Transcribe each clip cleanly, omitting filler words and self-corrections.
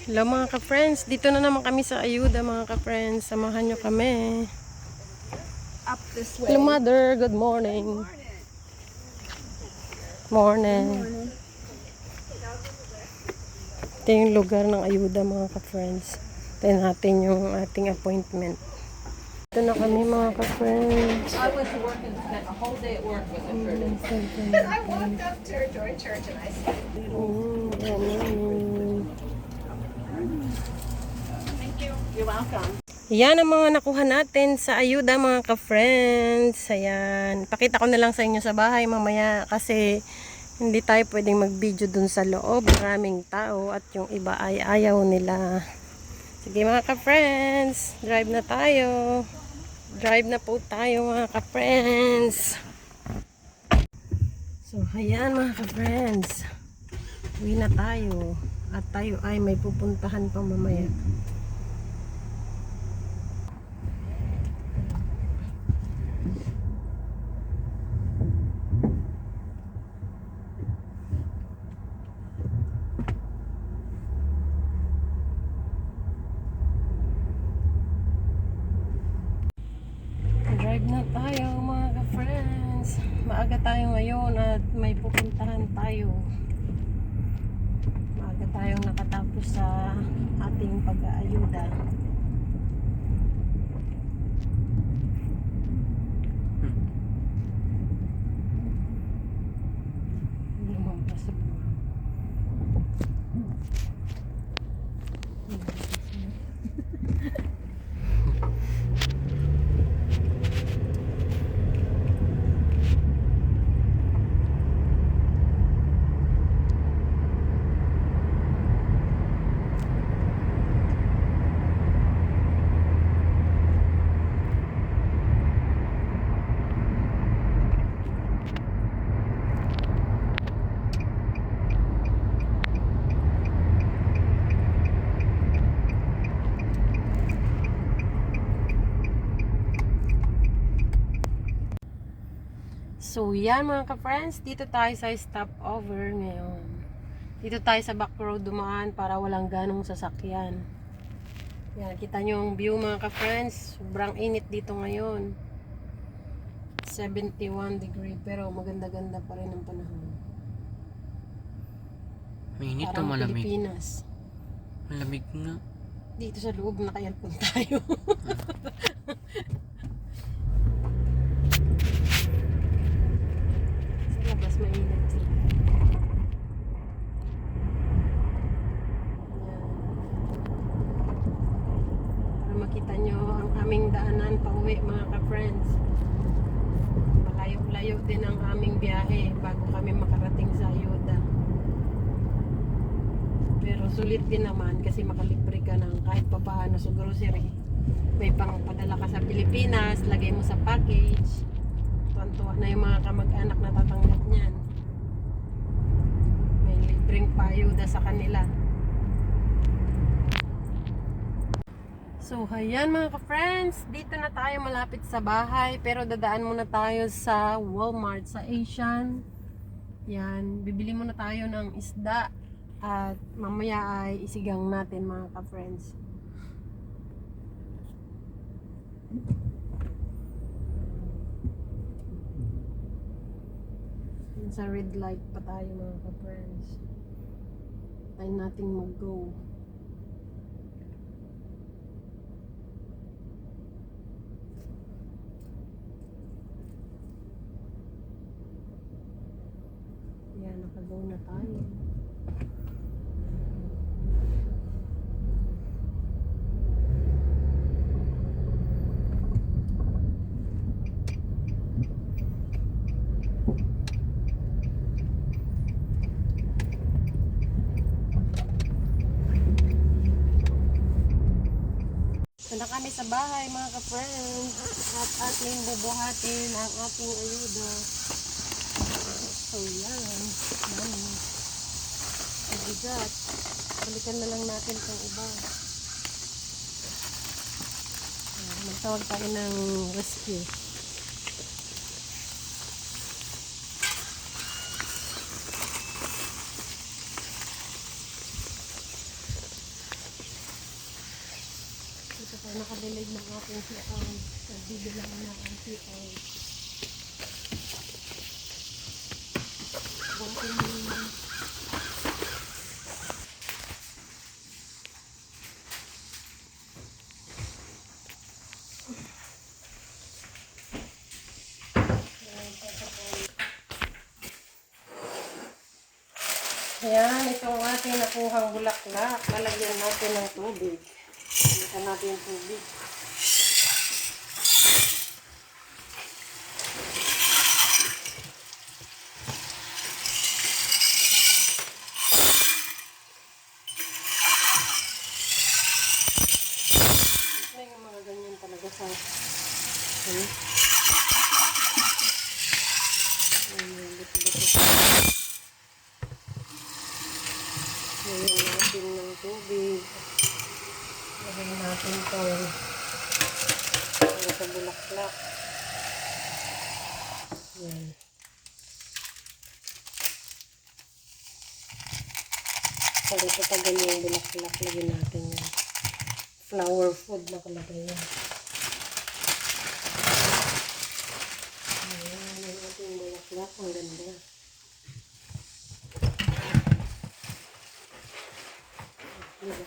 Hello mga ka-friends, dito na naman kami sa ayuda mga ka-friends. Samahan nyo kami. Up this way. Hello mother, good morning. Morning. Ito yung lugar ng ayuda mga ka-friends. Ito natin yung ating appointment. Dito na kami mga ka-friends. I went to work and spent a whole day at work with it. I walked up to Joy Church and I said, thank you. You're welcome. Yan ang mga nakuha natin sa ayuda mga ka-friends. Ayan. Pakita ko na lang sa inyo sa bahay mamaya kasi hindi tayo pwedeng mag-video dun sa loob. Maraming tao at yung iba ay ayaw nila. Sige mga ka-friends, drive na tayo. Drive na po tayo mga ka-friends. So, ayan mga ka-friends. Uwi na tayo. At tayo ay may pupuntahan pa mamaya. Drive na tayo mga ka-friends. Maaga tayo ngayon at may pupuntahan tayo. Maaga tayong nakatapos sa ating pag-aayuda. Lumampas ako. So yan mga ka-friends, dito tayo sa stopover ngayon. Dito tayo sa back road dumaan para walang ganong sasakyan. Yan, kita nyo yung view mga ka-friends. Sobrang init dito ngayon. 71 degree pero maganda-ganda pa rin ang panahon. Mainit o Parang malamig? Pilipinas. Malamig nga. Dito sa loob naka-aircon tayo. Sa labas mainit sila. Para makita nyo ang aming daanan pa uwi mga ka-friends. Malayo-layo din ang aming biyahe bago kami makarating sa ayuda. Pero sulit din naman kasi makalibre ka ng kahit pa paano sa grocery. May pang padala ka sa Pilipinas, lagay mo sa package. Tuwan-tuwa na yung mga kamag-anak na tatanggap niyan. May libreng paayuda sa kanila. So, ayan mga ka-friends, dito na tayo malapit sa bahay. Pero dadaan muna tayo sa Walmart, sa Asian. Yan, bibili muna tayo ng isda. At mamaya ay isigang natin mga ka-friends. Sa red light pa tayo mga ka-friends. Tayo nating mag-go. Yan, naka-go na tayo. Nandang kami sa bahay mga ka-friends at ating bubuhatin ang ating ayuda. So yan, mabigat. Balikan na lang natin itong iba. Magtawag tayo ng rescue. nakadelayed ng aking account. Nagbibilang na ang account. Bukin mo. Ayan, itong ating nakuhang bulaklak. Lalagyan natin ng tubig. Lalagyan natin yung tubig. May mga ganyan talaga sa ayan, buto-buto. Lagyan natin ng tubig. Lagyan natin ito sa bulaklak. Yan. Pag ito pa ganyan yung bulaklak, lagyan natin yung flower food na kalagay yan. Ayan, yung ating bulaklak. Ang ganda. Diba?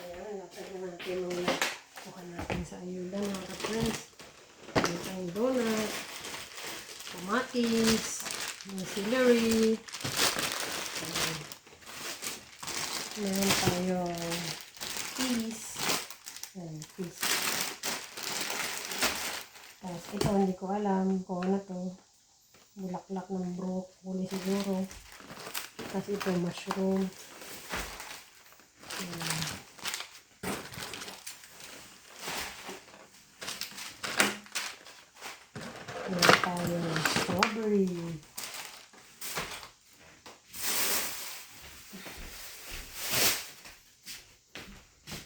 Ayan, lagyan natin muna. Kuha natin sa ayuda mga ka-friends. Meron tayong donut, kamatis, may celery. Ayan. Meron tayong peas. Ayan, peas. Tapos ito, hindi ko alam kung ano to. Bulaklak ng broccoli siguro. Tapos ito, mushroom. Ayan. Meron tayong strawberry.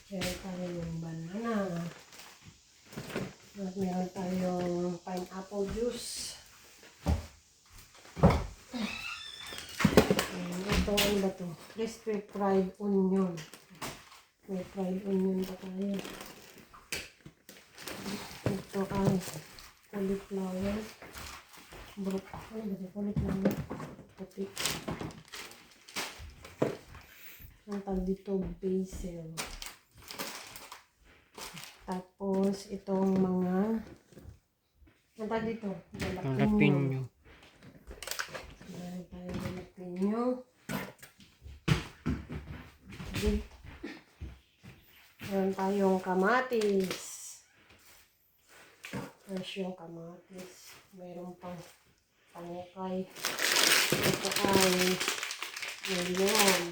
Meron tayong banana. At meron tayong pineapple juice. Ito, ano ba ito? Crispy fried onion. May fried onion pa tayo. Ito ang cauliflower. Ano ba ito? Cauliflower. Puti. Ang tawag dito, basil. Tapos, itong mga ang tawag dito, jalapeno. Jalapeno. Meron tayong jalapeno. Meron tayong kamatis. Fresh yung kamatis. Meron pang panukay. Ito ay lemon.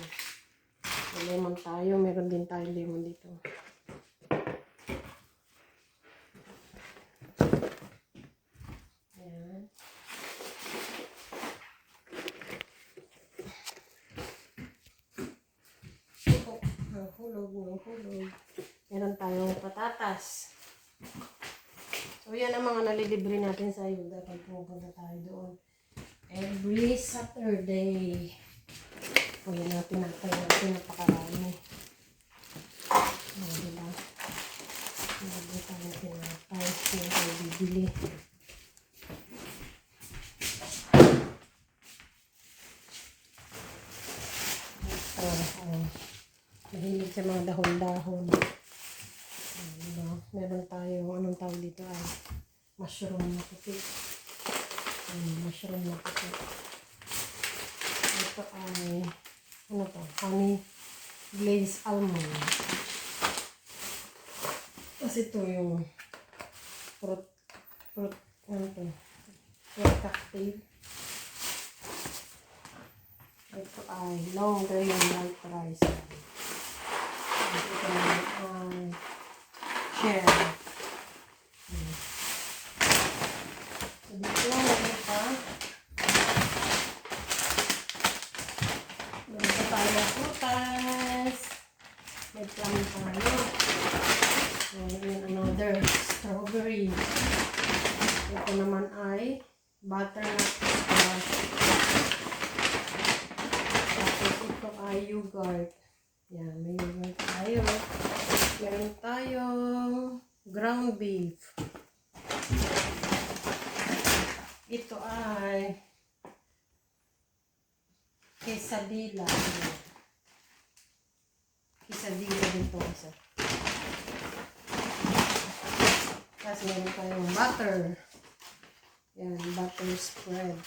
May lemon tayo. Meron din tayo lemon dito. Ayan. Hulog. Meron tayong patatas. So, yan ang mga nalilibre natin sa ayuda pag pupunta tayo doon. Every Saturday. O, yan natin napakarami. O, diba? Nalagay tayo tinapay. Yan tayo bibili. Mahilig sa mga dahon-dahon. Diba? Meron tayong, anong tawag dito ay mushroom na puti. Mushroom na puti. Ito ay, ano to? Honey glazed almond. Kasi ito yung fruit, ano to? Fruit cocktail. Ito ay long grain white rice. Ito ay share. So, dito meron pa. Meron pa tayo prutas. may plum tayo. And another strawberry. Ito naman ay butternut squash. Tapos ito ay yogurt. Yan, may yogurt tayo. Meron tayong ground beef. Ito ay quesadilla. Quesadilla din po isa. Tapos meron tayong butter. Yan, butter spread.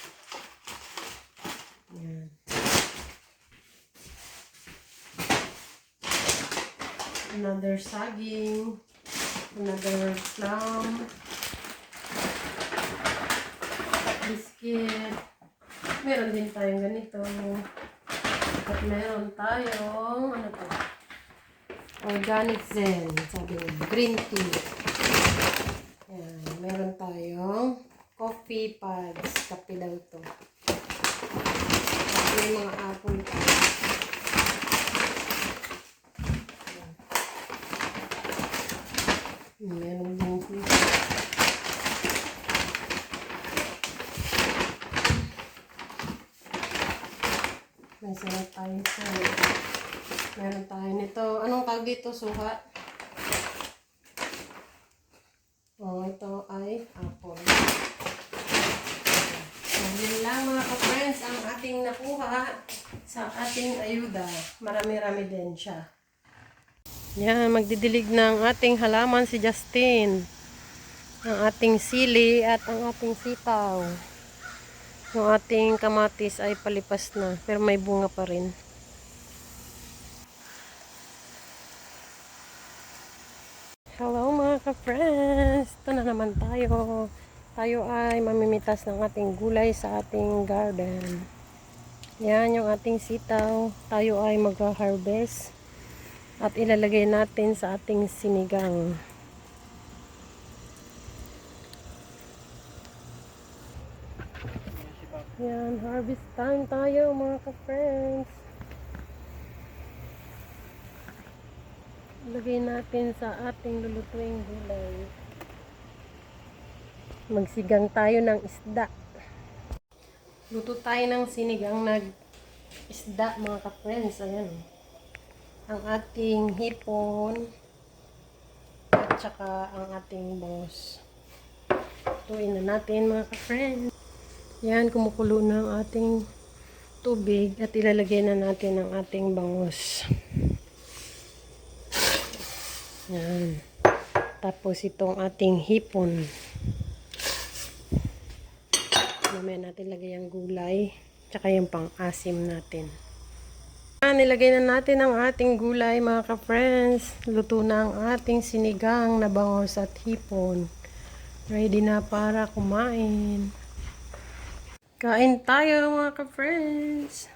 Yan. Another saging. Another plum. Biscuit. Meron din tayong ganito. At meron tayong, ano to? Organic Zen. Sabi niya, green tea. Yan. Meron tayong coffee pods. Kape daw to. At may mga apple pa. Meron din dito. May sarap tayo sa. Meron tayo nito. Anong tawag dito? Suha? Oh, ito ay apple. So, yun lang mga ka-friends ang ating nakuha sa ating ayuda. Marami-rami din siya. Yan, magdidilig ng ating halaman si Justin. Ang ating sili at ang ating sitaw. Yung ating kamatis ay palipas na, pero may bunga pa rin. Hello mga ka-friends! Ito na naman tayo. Tayo ay mamimitas ng ating gulay sa ating garden. Yan yung ating sitaw. Tayo ay mag-harvest at ilalagay natin sa ating sinigang. Yan, harvest time tayo mga ka-friends. Lagay natin sa ating lulutuing gulay. Magsigang tayo ng isda. Luto tayo ng sinigang na isda mga ka-friends. Ayan. Ang ating hipon at saka ang ating bangus. Lutuin na natin mga ka-friends. Yan, kumukulo na ang ating tubig at ilalagay na natin ang ating bangus. Yan. Tapos itong ating hipon. Mamaya natin lagay ang gulay tsaka yung pang-asim natin. Nilagay na natin ang ating gulay mga ka-friends. Luto na ang ating sinigang na bangus at hipon. Ready na para kumain. Kain tayo mga ka-friends.